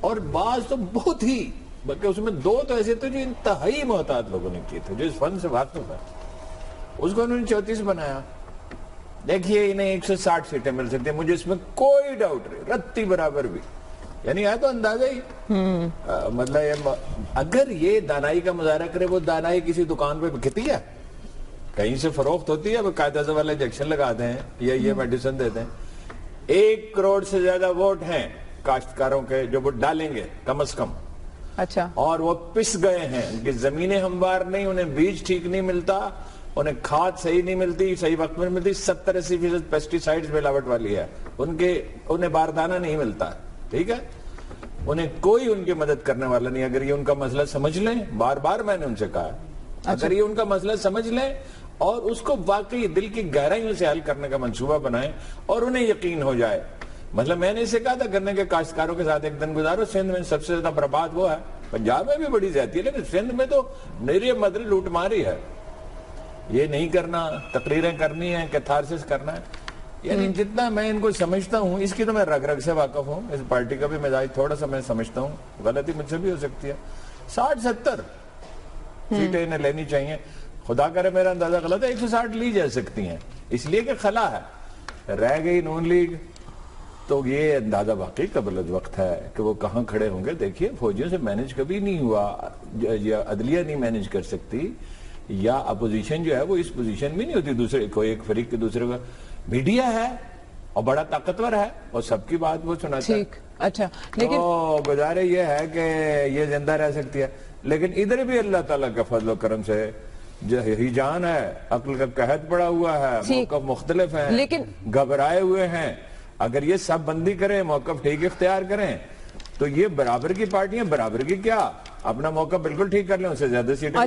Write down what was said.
اور بعض تو بہت ہی، بلکہ اس میں 2 تو ایسے تھے جو انتہائی محتاط لوگوں نے کیے تھے، جو اس فن سے واقف ہے، اس کو انہوں نے 34 بنایا. دیکھیے انہیں 160 سیٹیں مل سکتی ہیں، مجھے اس میں کوئی ڈاؤٹ نہیں، رتی برابر بھی. یعنی ہے تو اندازہ ہی مطلب اگر یہ دانائی کا مظاہرہ کرے، وہ دانائی کسی دکان پہ بکتی ہے، کہیں سے فروخت ہوتی ہے، وہ قاعدہ والے انجیکشن لگا دیں یا یہ میڈیسن دے دیں. 1 کروڑ سے زیادہ ووٹ ہیں کاشتکاروں کے جو وہ ڈالیں گے کم از کم. اچھا. اور وہ پس گئے ہیں، ان کی زمینیں ہموار نہیں، انہیں بیج ٹھیک نہیں ملتا، انہیں کھاد صحیح نہیں ملتی، صحیح وقت میں نہیں ملتی، 70-80% پیسٹی سائیڈز ملاوٹ والی ہے، انہیں باردانہ نہیں ملتا. ٹھیک ہے، انہیں کوئی ان کی مدد کرنے والا نہیں. اگر یہ ان کا مسئلہ سمجھ لیں، بار بار میں نے ان سے کہا، اگر یہ ان کا مسئلہ سمجھ لیں اور اس کو واقعی دل کی گہرائیوں سے حل کرنے کا منصوبہ بنائیں اور انہیں یقین ہو جائے. مطلب میں نے اسے کہا تھا گنے کے کاشتکاروں کے ساتھ ایک دن گزارو، سندھ میں سب سے زیادہ برباد وہ ہے، پنجاب میں بھی بڑی زیادتی ہے، لیکن سندھ میں تو نیری مدری لوٹ ماری ہے. یہ نہیں کرنا، تقریریں کرنی ہیں، کیتھارسس کرنا ہے. یعنی جتنا میں ان کو سمجھتا ہوں، اس کی تو میں رگ رگ سے واقف ہوں، اس پارٹی کا بھی مزاج تھوڑا سا میں سمجھتا ہوں، غلطی مجھ سے بھی ہو سکتی ہے. 60-70 سیٹیں انہیں لینی چاہیے. خدا کرے میرا اندازہ غلط ہے، 160 لی جا سکتی ہیں، اس لیے کہ خلا ہے. رہ گئی نون لیگ، تو یہ اندازہ واقعی قبل وقت ہے کہ وہ کہاں کھڑے ہوں گے. دیکھیے فوجیوں سے مینج کبھی نہیں ہوا، یا عدلیہ نہیں مینج کر سکتی، یا اپوزیشن جو ہے وہ اس پوزیشن میں نہیں ہوتی دوسرے کوئی ایک فریق کے دوسرے کا. میڈیا ہے اور بڑا طاقتور ہے اور سب کی بات وہ سناتا ہے. اچھا، لیکن تو گزارے یہ ہے کہ یہ زندہ رہ سکتی ہے، لیکن ادھر بھی اللہ تعالیٰ کا فضل و کرم سے جو ہی جان ہے، عقل کا قحط پڑا ہوا ہے، موقف مختلف ہیں، لیکن گھبرائے ہوئے ہیں. اگر یہ سب بندی کریں، موقف ٹھیک اختیار کریں، تو یہ برابر کی پارٹیاں برابر کی کیا اپنا موقف بالکل ٹھیک کر لیں، اس سے زیادہ سیٹیں